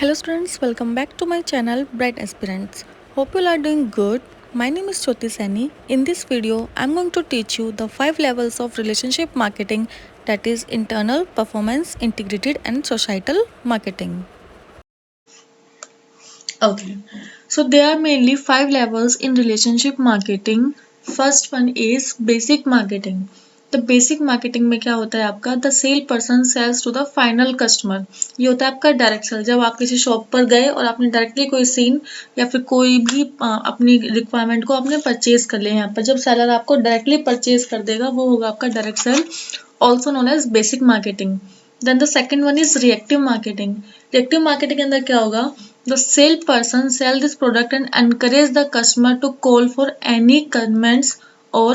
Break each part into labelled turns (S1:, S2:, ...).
S1: Hello students, welcome back to my channel Bright Aspirants. Hope you all are doing good. My name is Jyoti Sani. In this video, I'm going to teach you the 5 levels of relationship marketing, that is internal, performance, integrated and societal marketing.
S2: Okay, so there are mainly 5 levels in relationship marketing. First one is basic marketing. The basic marketing में क्या होता है आपका the sale person sells to the final customer. ये होता है आपका direct cell. जब आप किसी शॉप पर गए और आपने डायरेक्टली कोई सीन या फिर कोई भी अपनी रिक्वायरमेंट को आपने परचेज कर लिया. यहाँ पर जब सेलर आपको डायरेक्टली परचेज कर देगा वो होगा आपका direct sale, also known as basic marketing. Then the second one is reactive marketing. Reactive marketing के अंदर क्या होगा, the salesperson sell this product and encourage the customer to call for any comments or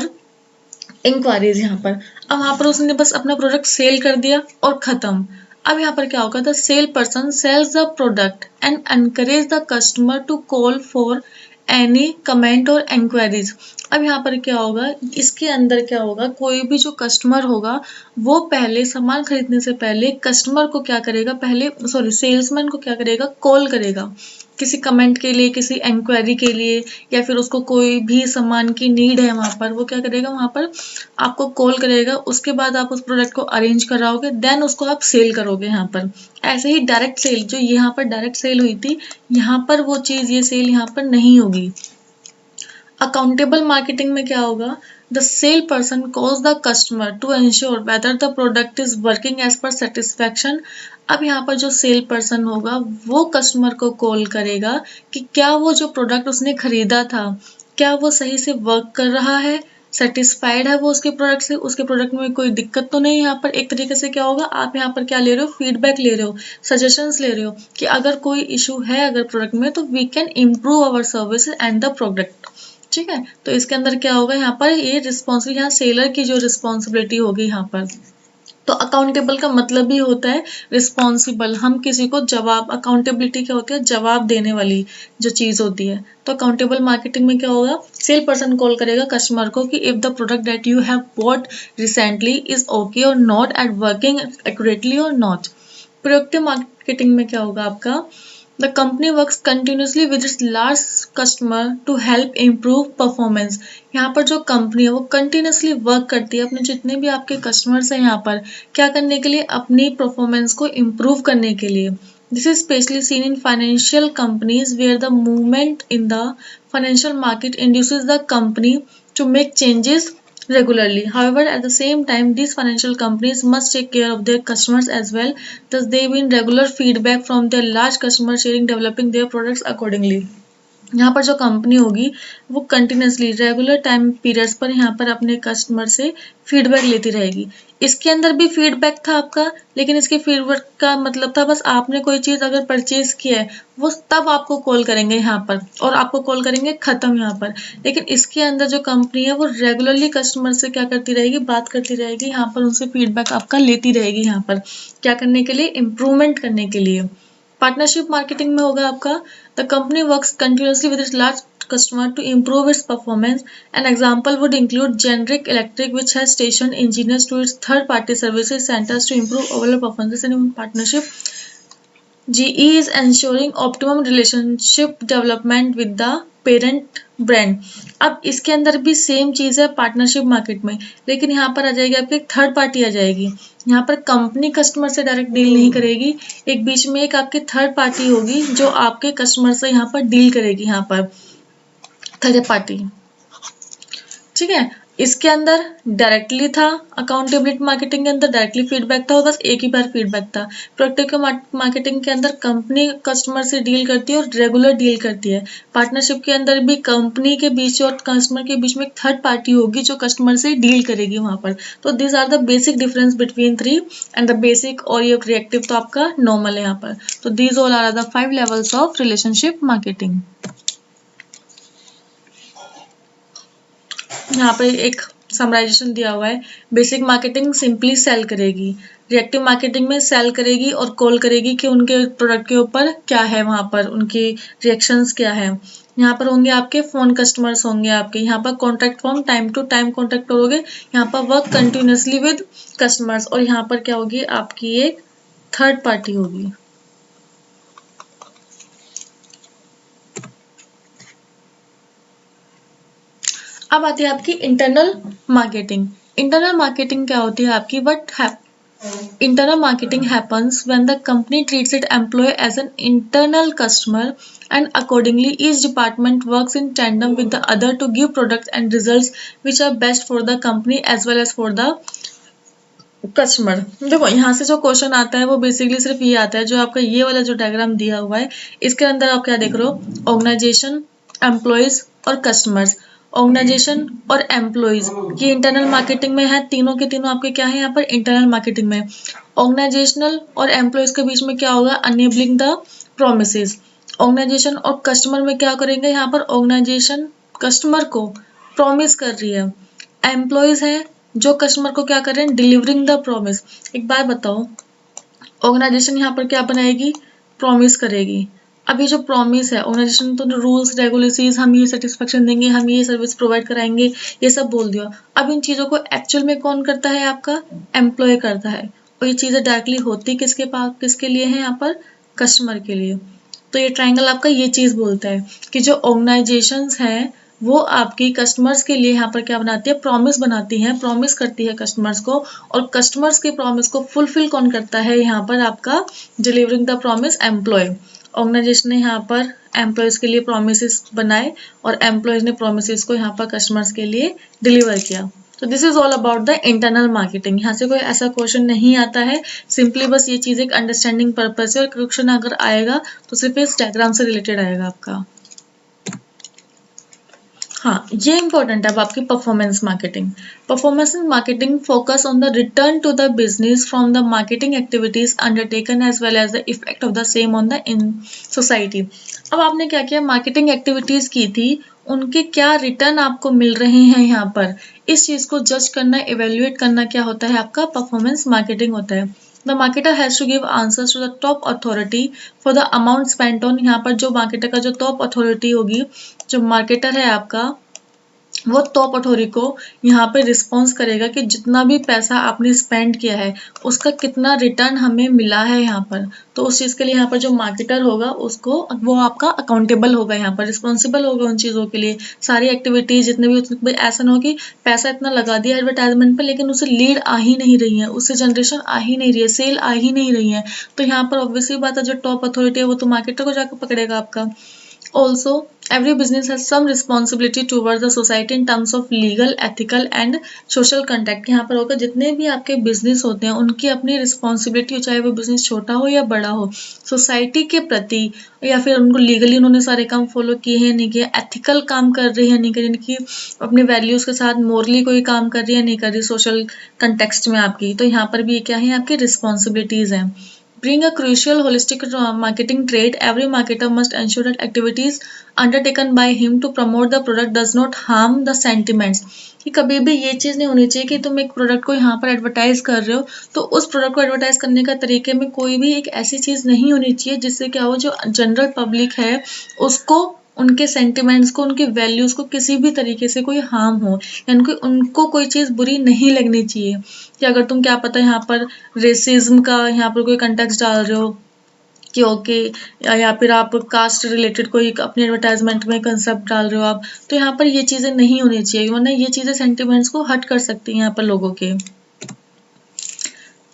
S2: inquiries. यहाँ पर अब वहां पर उसने बस अपना प्रोडक्ट सेल कर दिया और खत्म. अब यहाँ पर क्या होगा, the sale person sells the product and encourage the customer to call for any comment और इंक्वायरीज. अब यहाँ पर क्या होगा, इसके अंदर क्या होगा, कोई भी जो कस्टमर होगा वो पहले सामान खरीदने से पहले कस्टमर को क्या करेगा, पहले सेल्समैन को क्या करेगा, कॉल करेगा किसी कमेंट के लिए, किसी इंक्वायरी के लिए, या फिर उसको कोई भी सामान की नीड है वहां पर, वो क्या करेगा, वहां पर आपको कॉल करेगा. उसके बाद आप उस प्रोडक्ट को अरेंज कराओगे, देन उसको आप सेल करोगे. यहाँ पर ऐसे ही डायरेक्ट सेल, जो यहाँ पर डायरेक्ट सेल हुई थी, यहाँ पर वो चीज ये सेल यहाँ पर नहीं होगी. अकाउंटेबल मार्केटिंग में क्या होगा, the sale person calls the customer to ensure whether the product is working as per satisfaction. अब यहाँ पर जो सेल पर्सन होगा वो कस्टमर को कॉल करेगा कि क्या वो जो प्रोडक्ट उसने खरीदा था, क्या वो सही से वर्क कर रहा है, सेटिस्फाइड है वो उसके प्रोडक्ट से, उसके प्रोडक्ट में कोई दिक्कत तो नहीं. यहाँ पर एक तरीके से क्या होगा, आप यहाँ पर क्या ले रहे हो, फीडबैक ले रहे हो, सजेशंस ले रहे हो कि अगर कोई इशू है अगर प्रोडक्ट में तो we can improve our service and the product. ठीक है, तो इसके अंदर क्या होगा, यहाँ पर ये रिस्पॉन्सिबिलिटी, यहाँ सेलर की जो रिस्पॉन्सिबिलिटी होगी यहाँ पर. तो अकाउंटेबल का मतलब भी होता है रिस्पॉन्सिबल. हम किसी को जवाब, अकाउंटेबिलिटी क्या होती है, जवाब देने वाली जो चीज होती है. तो अकाउंटेबल मार्केटिंग में क्या होगा, सेल पर्सन कॉल करेगा कस्टमर को कि if the product that you have bought recently is okay और नॉट एट वर्किंग एक्यूरेटली और नॉट. प्रोडक्टिव मार्केटिंग में क्या होगा आपका, the company works continuously with its large customer to help improve performance. यहाँ पर जो कंपनी है वो कंटिन्यूसली वर्क करती है अपने जितने भी आपके कस्टमर्स हैं यहाँ पर क्या करने के लिए, अपनी परफॉर्मेंस को इम्प्रूव करने के लिए. This is specially seen in financial companies where the movement in the financial market induces the company to make changes regularly. However, at the same time, these financial companies must take care of their customers as well. Thus, they win regular feedback from their large customer sharing, developing their products accordingly. यहाँ पर जो company होगी वो continuously regular time periods पर यहाँ पर अपने customer से फीडबैक लेती रहेगी. इसके अंदर भी फीडबैक था आपका, लेकिन इसके फीडबैक का मतलब था बस आपने कोई चीज अगर परचेज किया है वो तब आपको कॉल करेंगे यहाँ पर, और आपको कॉल करेंगे खत्म यहाँ पर. लेकिन इसके अंदर जो कंपनी है वो रेगुलरली कस्टमर से क्या करती रहेगी, बात करती रहेगी, यहाँ पर उनसे फीडबैक आपका लेती रहेगी. यहाँ पर क्या करने के लिए, इम्प्रूवमेंट करने के लिए. पार्टनरशिप मार्केटिंग में होगा आपका, the company works continuously with its large customer to improve its performance. An example would include Generic Electric, which has stationed engineers to its third-party services centers to improve overall performance in partnership. GE is ensuring optimum relationship development with the parent brand. अब इसके अंदर भी same चीज है partnership market में, लेकिन यहाँ पर आ जाएगी आपकी एक थर्ड पार्टी आ जाएगी. यहाँ पर कंपनी कस्टमर से डायरेक्ट डील नहीं करेगी, एक बीच में एक आपकी थर्ड पार्टी होगी जो आपके कस्टमर से यहाँ पर डील करेगी. यहाँ पर थर्ड पार्टी, ठीक है. इसके अंदर डायरेक्टली था, अकाउंटेबिलिटी मार्केटिंग के अंदर डायरेक्टली फीडबैक था, बस एक ही बार फीडबैक था. प्रोडक्टिव मार्केटिंग के अंदर कंपनी कस्टमर से डील करती है और रेगुलर डील करती है. पार्टनरशिप के अंदर भी कंपनी के बीच और कस्टमर के बीच में एक थर्ड पार्टी होगी जो कस्टमर से डील करेगी वहां पर. तो this are the basic difference between three, and the basic और ये रिएक्टिव तो आपका नॉर्मल है यहाँ पर. तो these all are the 5 levels of relationship marketing. यहाँ पे एक समराइजेशन दिया हुआ है. बेसिक मार्केटिंग सिंपली सेल करेगी, रिएक्टिव मार्केटिंग में सेल करेगी और कॉल करेगी कि उनके प्रोडक्ट के ऊपर क्या है, वहां पर उनकी रिएक्शंस क्या है. यहाँ पर होंगे आपके फोन कस्टमर्स होंगे आपके, यहाँ पर contact form time to time contact करोगे, यहाँ पर वर्क कंटिन्यूसली विद कस्टमर्स, और यहाँ पर क्या होगी आपकी एक थर्ड पार्टी होगी. अब आती है आपकी इंटरनल मार्केटिंग। इंटरनल मार्केटिंग क्या होती है आपकी? Internal marketing happens when the company treats its employee as an internal customer, and accordingly each department works in tandem with the other to give products and results which are best for the company as well as for the customer. देखो यहाँ से जो question आता है वो basically सिर्फ ये आता है, जो आपका ये वाला जो डायग्राम दिया हुआ है इसके अंदर आप क्या देख रहे हो? ऑर्गेनाइजेशन, एम्प्लॉयज और कस्टमर्स। ऑर्गेनाइजेशन और एम्प्लॉयज ये इंटरनल मार्केटिंग में है, तीनों के तीनों आपके क्या है यहाँ पर? इंटरनल मार्केटिंग में। ऑर्गेनाइजेशनल और एम्प्लॉयज के बीच में क्या होगा? Enabling the promises. ऑर्गेनाइजेशन और कस्टमर में क्या करेंगे यहाँ पर? ऑर्गेनाइजेशन कस्टमर को प्रॉमिस कर रही है, एम्प्लॉयज है जो कस्टमर को क्या कर रहे हैं? Delivering the promise. एक बात बताओ, ऑर्गेनाइजेशन यहाँ पर क्या बनाएगी? प्रॉमिस करेगी। अब ये जो प्रॉमिस है, ऑर्गेनाइजेशन तो रूल्स रेगुलेशंस, हम ये सेटिस्फेक्शन देंगे, हम ये सर्विस प्रोवाइड कराएंगे, ये सब बोल दिया। अब इन चीजों को एक्चुअल में कौन करता है? आपका एम्प्लॉय करता है। और ये चीजें डायरेक्टली होती किसके पास, किसके लिए है यहाँ पर? कस्टमर के लिए। तो ये ट्राइंगल आपका ये चीज बोलता है कि जो ऑर्गेनाइजेशंस हैं वो आपकी कस्टमर्स के लिए यहाँ पर क्या बनाती है? प्रॉमिस बनाती है, प्रॉमिस करती है कस्टमर्स को, और कस्टमर्स के प्रॉमिस को फुलफिल कौन करता है यहाँ पर? आपका delivering the promise employ. Organisation ने यहाँ पर एम्प्लॉयज के लिए प्रोमिस बनाए और एम्प्लॉयज ने प्रोमिस को यहाँ पर कस्टमर्स के लिए डिलीवर किया। तो this is all about the internal marketing. यहाँ से कोई ऐसा क्वेश्चन नहीं आता है, सिंपली बस ये चीज एक अंडरस्टैंडिंग पर्पज है, और क्वेश्चन अगर आएगा तो सिर्फ इस डायग्राम से रिलेटेड आएगा आपका। हाँ, ये इंपॉर्टेंट है अब आपकी performance marketing. Performance marketing focus on the return to the business from the marketing activities undertaken as well as the effect of the same on the in society. अब आपने क्या किया? मार्केटिंग एक्टिविटीज की थी, उनके क्या रिटर्न आपको मिल रहे हैं यहाँ पर, इस चीज को जज करना, इवेल्युएट करना क्या होता है? आपका परफॉर्मेंस मार्केटिंग होता है। The marketer has to give answers to the top authority for the amount spent on. यहाँ पर जो मार्केटर का जो टॉप अथॉरिटी होगी, जो मार्केटर है आपका, वो टॉप अथॉरिटी को यहाँ पे रिस्पॉन्स करेगा कि जितना भी पैसा आपने स्पेंड किया है उसका कितना रिटर्न हमें मिला है यहाँ पर। तो उस चीज़ के लिए यहाँ पर जो मार्केटर होगा उसको, वो आपका अकाउंटेबल होगा, यहाँ पर रिस्पॉन्सिबल होगा उन चीज़ों के लिए। सारी एक्टिविटीज जितने भी, उसमें ऐसा ना हो कि पैसा इतना लगा दिया एडवर्टाइजमेंट पर लेकिन उसे लीड आ ही नहीं रही है, उससे जनरेशन आ ही नहीं रही है, सेल आ ही नहीं रही है। तो यहाँ पर ऑब्वियसली बात है, जो टॉप अथॉरिटी है वो तो मार्केटर को जाकर पकड़ेगा आपका। Also, every business has some responsibility towards the society in terms of legal, ethical and social conduct। यहाँ पर होगा जितने भी आपके बिजनेस होते हैं उनकी अपनी रिस्पॉन्सिबिलिटी हो, चाहे वो बिजनेस छोटा हो या बड़ा हो, सोसाइटी के प्रति, या फिर उनको लीगली उन्होंने सारे काम फॉलो किए हैं नहीं किए, एथिकल काम कर रही है नहीं कर रही, कि अपने वैल्यूज के साथ मोरली कोई काम कर रही है नहीं कर रही सोशल कंटेक्स्ट में आपकी। तो यहाँ पर भी क्या है? आपकी रिस्पॉन्सिबिलिटीज हैं। Being a crucial holistic marketing trait, every marketer must ensure that activities undertaken by him to promote the product does not harm the sentiments। कि कभी भी ये चीज़ नहीं होनी चाहिए कि तुम एक प्रोडक्ट को यहाँ पर एडवर्टाइज कर रहे हो तो उस प्रोडक्ट को एडवर्टाइज करने का तरीके में कोई भी एक ऐसी चीज़ नहीं होनी चाहिए जिससे क्या हो, जो जनरल पब्लिक है उसको, उनके सेंटिमेंट्स को, उनकी वैल्यूज़ को किसी भी तरीके से कोई हार्म हो, यानी कि उनको कोई चीज़ बुरी नहीं लगनी चाहिए। कि अगर तुम क्या पता यहाँ पर रेसिज्म का यहाँ पर कोई कंटेक्स्ट डाल रहे हो कि ओके, या फिर आप कास्ट रिलेटेड कोई अपने एडवर्टाइजमेंट में कंसेप्ट डाल रहे हो आप, तो यहाँ पर ये चीज़ें नहीं होनी चाहिए, वरना ये चीज़ें सेंटिमेंट्स को हर्ट कर सकती हैं यहाँ पर लोगों के।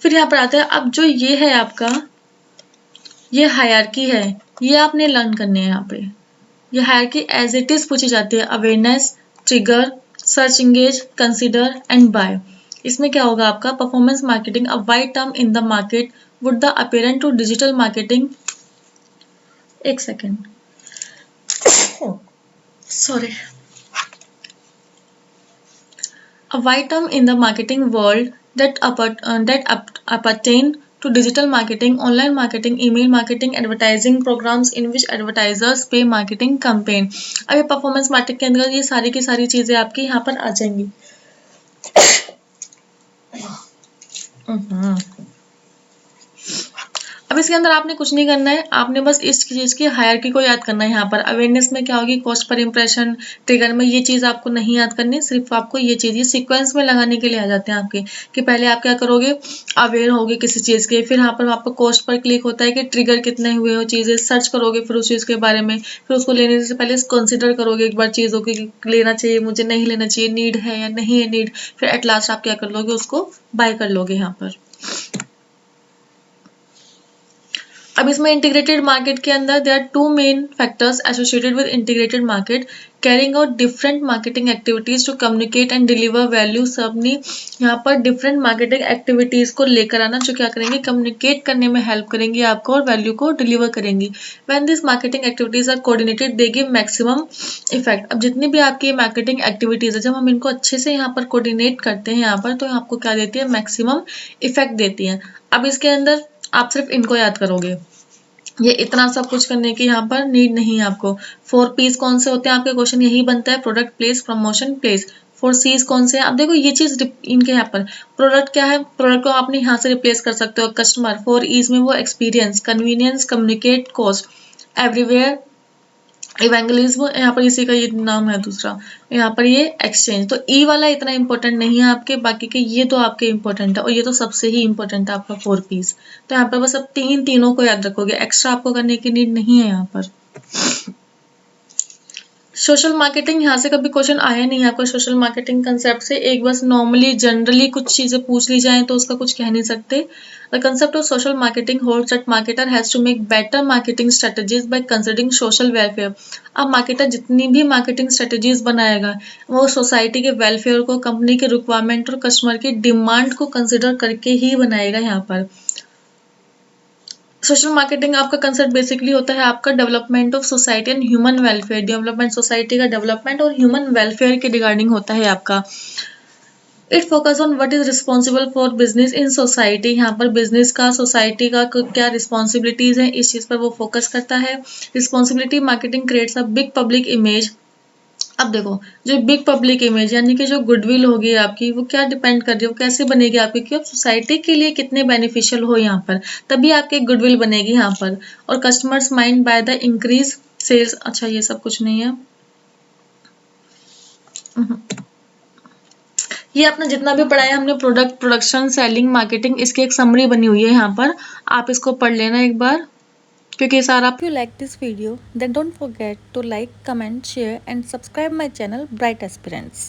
S2: फिर यहाँ पर आता है, अब जो ये है आपका, ये हायरार्की है, ये आपने लर्न करनी है यहाँ पे। ये हायरार्की एज इट इज पूछी जाती है, awareness, trigger, search engage, consider and buy. इसमें क्या होगा आपका? Performance marketing, a wide term in the market would the apparent to digital marketing. एक second, sorry. A wide term in the marketing world that appertain to digital marketing, online marketing, email marketing, advertising programs in which advertisers pay marketing campaign। अब ये performance marketing के अंदर ये सारी की सारी चीजें आपकी यहाँ पर आ जाएंगी। अब इसके अंदर आपने कुछ नहीं करना है, आपने बस इस चीज़ की हायरार्की को याद करना है। यहाँ पर अवेयरनेस में क्या होगी, कॉस्ट पर इंप्रेशन, ट्रिगर में ये चीज़ आपको नहीं याद करनी, सिर्फ आपको ये चीज़ ये सीक्वेंस में लगाने के लिए आ जाते हैं आपके, कि पहले आप क्या करोगे, अवेयर होगे किसी चीज़ के, फिर यहाँ पर आपको कॉस्ट पर क्लिक होता है कि ट्रिगर कितने हुए हो चीज़ें, सर्च करोगे फिर उस चीज़ के बारे में, फिर उसको लेने से पहले कंसिडर करोगे एक बार चीज़ों की कि लेना चाहिए मुझे, नहीं लेना चाहिए, नीड है या नहीं है नीड, फिर एट लास्ट आप क्या कर लोगे, उसको बाय कर लोगे यहाँ पर। अब इसमें इंटीग्रेटेड मार्केट के अंदर there are two main factors associated with integrated market, carrying out different marketing activities to communicate and deliver value. सबने यहाँ पर डिफरेंट मार्केटिंग एक्टिविटीज को लेकर आना, जो क्या करेंगे, कम्युनिकेट करने में हेल्प करेंगी आपको और वैल्यू को डिलीवर करेंगी। When this marketing activities are coordinated they give maximum effect. अब जितनी भी आपकी मार्केटिंग एक्टिविटीज है, जब हम इनको अच्छे से यहाँ पर कोऑर्डिनेट करते हैं यहाँ पर, तो आपको क्या देती है, मैक्सिमम इफेक्ट देती है। अब इसके अंदर आप सिर्फ इनको याद करोगे, ये इतना सब कुछ करने की यहाँ पर नीड नहीं है आपको। 4 P's कौन से होते हैं आपके, क्वेश्चन यही बनता है, product, place, promotion, place. 4 C's कौन से हैं, अब देखो ये चीज इनके यहाँ पर प्रोडक्ट क्या है, प्रोडक्ट को आपने यहाँ से रिप्लेस कर सकते हो, कस्टमर। 4 E's में वो experience, convenience, communicate, cost, everywhere, evangelism, यहाँ पर इसी का ये नाम है दूसरा, यहाँ पर ये एक्सचेंज। तो ई वाला इतना इंपॉर्टेंट नहीं है आपके, बाकी के ये तो आपके इंपॉर्टेंट है, और ये तो सबसे ही इंपॉर्टेंट है आपका 4 P's। तो यहाँ पर बस अब तीनों को याद रखोगे, एक्स्ट्रा आपको करने की नीड नहीं है यहाँ पर। सोशल मार्केटिंग, यहाँ से कभी क्वेश्चन आया नहीं है आपका सोशल मार्केटिंग कंसेप्ट से, एक बस नॉर्मली जनरली कुछ चीजें पूछ ली जाए तो उसका कुछ कह नहीं सकते। The concept of social marketing holds that marketer has to make better marketing strategies by considering social welfare. अब मार्केटर जितनी भी मार्केटिंग स्ट्रेटजीज बनाएगा, वो सोसाइटी के वेलफेयर को, कंपनी के रिक्वायरमेंट और कस्टमर की डिमांड को कंसिडर करके ही बनाएगा। यहाँ पर सोशल मार्केटिंग आपका कंसेप्ट बेसिकली होता है आपका development of society and human welfare, development society का डेवलपमेंट और ह्यूमन वेलफेयर के रिगार्डिंग होता है आपका। It focus on what is responsible for business in society, यहाँ पर बिजनेस का, सोसाइटी का क्या रिस्पॉन्सिबिलिटीज है, इस चीज पर वो फोकस करता है। Responsibility marketing creates a big public image. अब देखो, जो बिग पब्लिक इमेज यानी कि जो गुडविल होगी आपकी, वो क्या डिपेंड कर रही है, वो कैसे बनेगी आपकी, कि आप सोसाइटी के लिए कितने बेनिफिशियल हो यहाँ पर, तभी आपकी गुडविल बनेगी यहाँ पर। और customers mind by the increase sales. अच्छा, ये सब कुछ नहीं है, ये अपना जितना भी पढ़ा है हमने, प्रोडक्ट, प्रोडक्शन, सेलिंग, मार्केटिंग, इसकी एक समरी बनी हुई है यहाँ पर, आप इसको पढ़ लेना एक बार, क्योंकि ये सारा।
S1: If you like this video, then don't forget to like, comment, share and subscribe my channel Bright Aspirants.